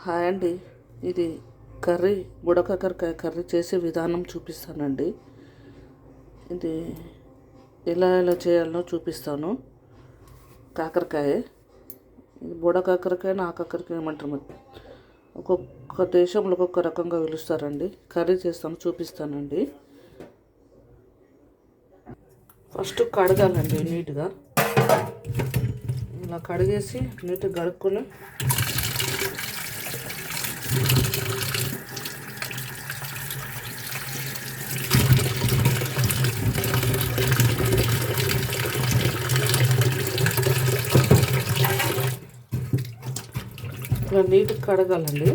Hi అండి. ఇది curry బుడకాకరకాయ curry చేసే విధానం చూపిస్తానండి. ఇది ఎలా చేయాలో చూపిస్తాను. కాకరకాయ ఇది బుడకాకరకాయ ఆకాకరకాయ ఏమంటారు మరి. ఒక్కొక్క దేశంలో ఒక్కొక్క రకంగా పిలుస్తారండి. కర్రీ చేస్తాను చూపిస్తానండి. ఫస్ట్ కడగాలండి నీట్గా. ఇలా కడిగేసి నీట్గా కడుక్కొని ఇలా నీట్గా కడగాలండి.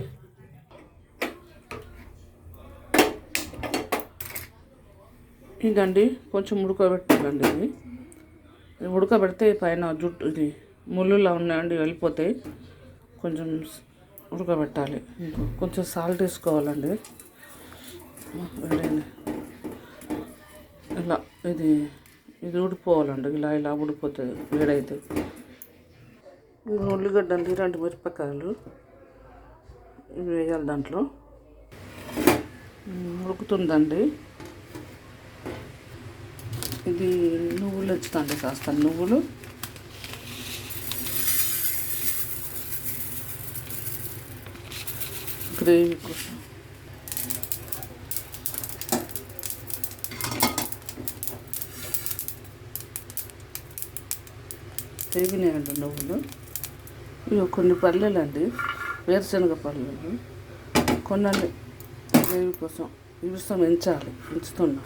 ఇదండి కొంచెం ఉడకబెట్టాలండి. ఇది ఉడకబెడితే పైన జుట్టు ఇది ముళ్ళులా ఉన్నాయండి వెళ్ళిపోతాయి. కొంచెం ఉడకబెట్టాలి. కొంచెం సాల్ట్ వేసుకోవాలండి. ఇలా ఇది ఉడిపోవాలండి. ఇలా ఉడిపోతుంది వేడైతే. ఉల్లిగడ్డ అండి, 2 మిరపకాయలు ఇవి వేయాలి దాంట్లో. ఉడుకుతుందండి. ఇది నువ్వులు వచ్చుతాండి, కాస్త నువ్వులు, గ్రేవీ కోసం వేగినాయండి నువ్వులు. ఇవి కొన్ని పల్లెలు అండి, వేరుశనగ పల్లెలు కొనండి. గ్రేవీ కోసం ఇవి ఎంచుతున్నా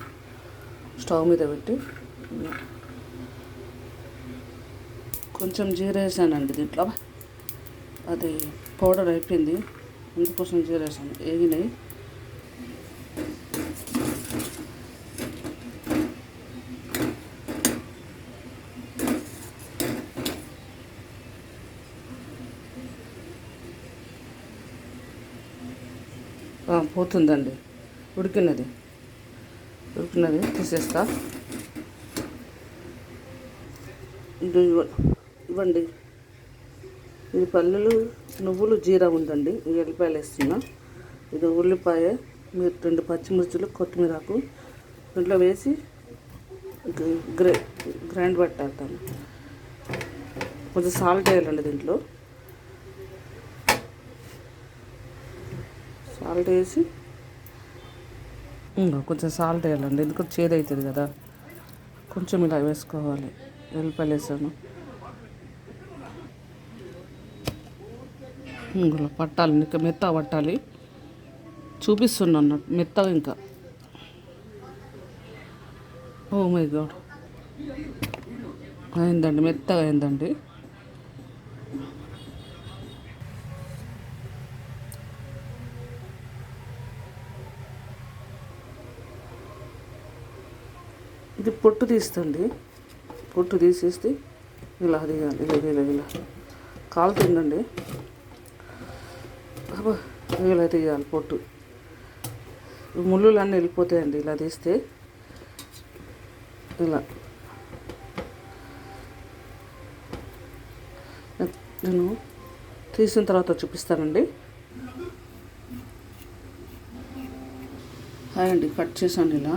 స్టవ్ మీద పెట్టి. కొంచెం జీరా వేసానండి దీంట్లో. అది పౌడర్ అయిపోయింది, అందుకోసం జీరా వేసాను. వేగినాయి. పోతుందండి. ఉడికినది తీసేస్తా. ఇది ఇవ్వండి. ఇది పల్లెలు, నువ్వులు, జీరా ఉందండి. ఈ ఎల్లిపాయలు వేస్తున్నా. ఇది ఉల్లిపాయ, 2 పచ్చిమిర్చులు, కొత్తిమీరకు దీంట్లో వేసి గ్రైండ్ పట్టేస్తాను. కొంచెం సాల్ట్ వేయాలండి దీంట్లో. సాల్ట్ వేసి కొంచెం సాల్ట్ వేయాలండి, ఎందుకంటే చేదు అవుతుంది కదా. కొంచెం ఇలా వేసుకోవాలి. ఎల్లిపాయలు వేసాను. ఇందులో పట్టాలి, ఇంకా మెత్తగా పట్టాలి. చూపిస్తున్నా అన్నట్టు మెత్తగా. ఇంకా ఓ మై గాడ్, అయిందండి, మెత్తగా అయిందండి. ఇది పొట్టు తీస్తండి. పొట్టు తీసేస్తే ఇలా తీయాలి. ఇలా కాలుతుందండి. ఇలా తీయాలి పొట్టు. ముళ్ళులు అన్నీ వెళ్ళిపోతాయండి ఇలా తీస్తే. ఇలా నేను తీసిన తర్వాత చూపిస్తానండి. హాయ్ అండి, కట్ చేశాను ఇలా.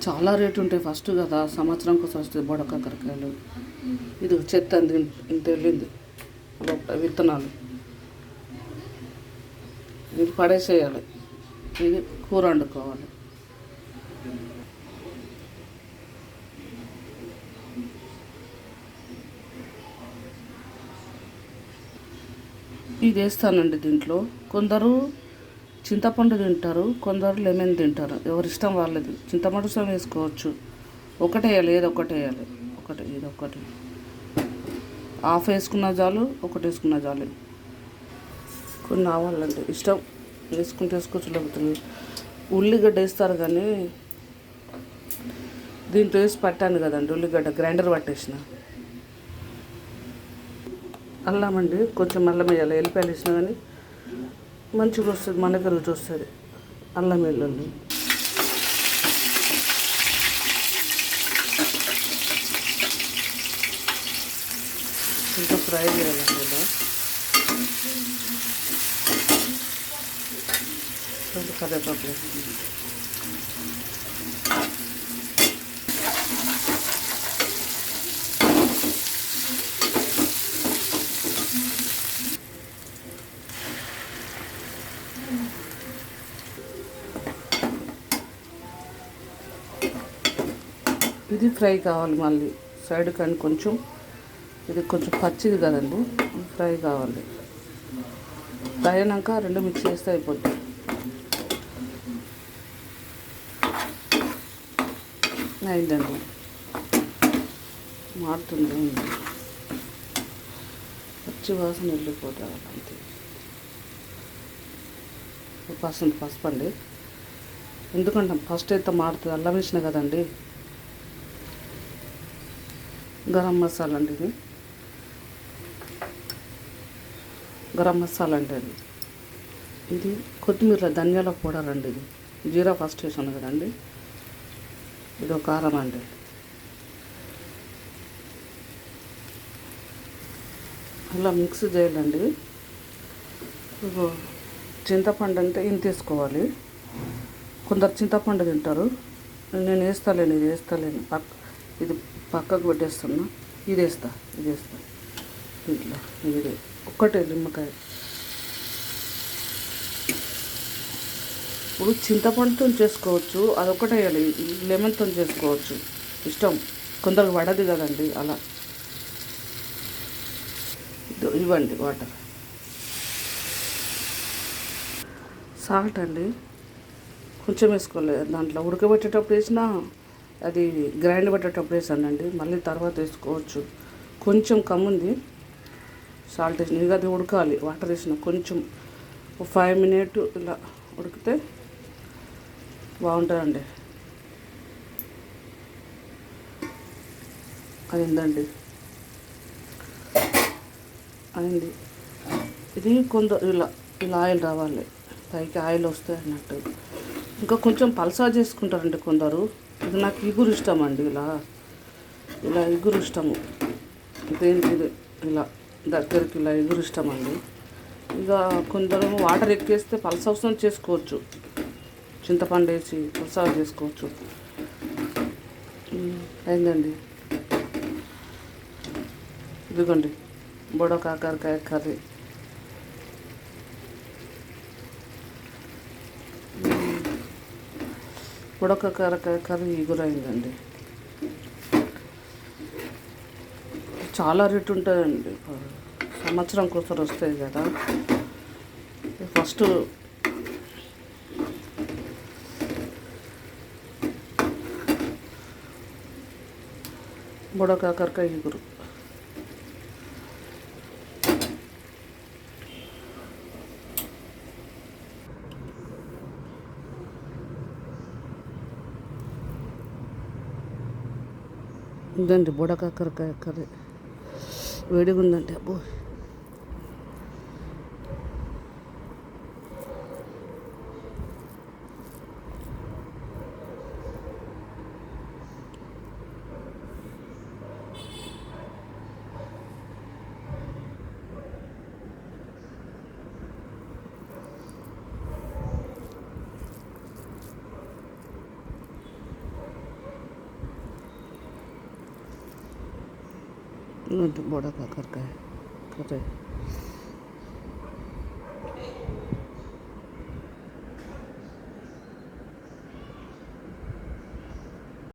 చాలా రేటు ఉంటాయి. ఫస్ట్ కదా, సంవత్సరం కోసం వస్తుంది బుడకాకరకాయలు. ఇది చెత్త ఇంత వెళ్ళింది విత్తనాలు. ఇది పడేసేయాలి. ఇది కూర వండుకోవాలి. ఇది వేస్తానండి దీంట్లో. కొందరు చింతపండు తింటారు, కొందరు లెమన్ తింటారు. ఎవరిష్టం వాళ్ళది. చింతపండు సగం వేసుకోవచ్చు. ఒకటే వేయాలి, ఏదో ఒకటి వేయాలి. ఇది ఒకటి హాఫ్ వేసుకున్న చాలు, ఒకటి వేసుకున్న చాలు. కొన్ని ఆవాలండి ఇష్టం, వేసుకోవచ్చు. లేకపోతే ఉల్లిగడ్డ వేస్తారు, కానీ దీంట్లో వేసి పట్టాను కదండి. ఉల్లిగడ్డ గ్రైండర్ పట్టేసిన. అల్లం అండి, కొంచెం అల్లం వేయాలి. ఎల్లిపాయలు వేసినా కానీ మంచిగా వస్తుంది, మనకి రుచి వస్తుంది. అల్లం వెల్లుల్లి ఇంకా ఫ్రై చేయాలండి ఇలా. కరివేపాకు వేసుకుందాం. ఇది ఫ్రై కావాలి, మళ్ళీ సైడ్ కానీ కొంచెం ఇది కొంచెం పచ్చిది కదండి, ఫ్రై కావాలి. ఫ్రై అయినాక రెండు మిక్స్ చేస్తే అయిపోద్ది. అయిందండి, మారుతుంది, పచ్చి వాసన వెళ్ళిపోతుంది అంతే. పసుపు అండి, ఎందుకంటే ఫస్ట్ అయితే మారుతుంది, అల్లం వేసిన కదండి. గరం మసాలా అండి, ఇది గరం మసాలా అండి. ఇది కొత్తిమీర ధనియాల పౌడర్ అండి, ఇది జీరా ఫస్ట్ వేసాను కదండి. ఇది ఒక కారం అండి. అలా మిక్స్ చేయాలండి. చింతపండు అంటే ఇంత వేసుకోవాలి. కొందరు చింతపండు తింటారు, నేను వేస్తాలేను, ఇది వేస్తాలేను. ఇది పక్కకు పెట్టేస్తున్నా, ఇది వేస్తా ఇట్లా. ఇది ఒక్కటే నిమ్మకాయ. ఇప్పుడు చింతపండుతో చేసుకోవచ్చు, అదొక్కటే వేయాలి. లెమన్తో చేసుకోవచ్చు, ఇష్టం. కొందరికి పడదు కదండి అలా. ఇవ్వండి వాటర్. సాల్ట్ అండి కొంచెం వేసుకోలేదు, దాంట్లో ఉడకబెట్టేటప్పుడు వేసినా, అది గ్రైండ్ పెట్టేటప్పుడు వేసానండి, మళ్ళీ తర్వాత వేసుకోవచ్చు. కొంచెం కమ్ముంది సాల్ట్ వేసిన, ఇక అది ఉడకాలి. వాటర్ వేసిన కొంచెం 5 minutes ఇలా ఉడికితే బాగుంటుందండి. అయిందండి, అయింది. ఇది కొందరు ఇలా ఆయిల్ రావాలి, పైకి ఆయిల్ వస్తాయి అన్నట్టు. ఇంకా కొంచెం పల్సా చేసుకుంటారండి కొందరు. ఇది నాకు ఇగురు ఇష్టం అండి, ఇలా ఇగురు ఇష్టము. దేనికి ఇది ఇలా దగ్గరికి ఇలా ఇగురు ఇష్టం అండి. ఇక కొందరు వాటర్ ఎక్కేస్తే పల్సా అవసరం చేసుకోవచ్చు, చింతపండు వేసి పల్సా చేసుకోవచ్చు. అయిందండి, ఇదిగోండి బొడ కాకరకాయ కర్రీ. బుడకాకరకాయ కర్రీ ఇగురైందండి. చాలా రేటు ఉంటుందండి, సంవత్సరం కోసం వస్తాయి కదా. ఫస్ట్ బుడకాకరకాయ ఇగురు. ఇదండి బుడకాకరకాయ కర్రీ, వేడిగా ఉందండి. అబ్బో, బుడకాకరకాయ కర్రీ.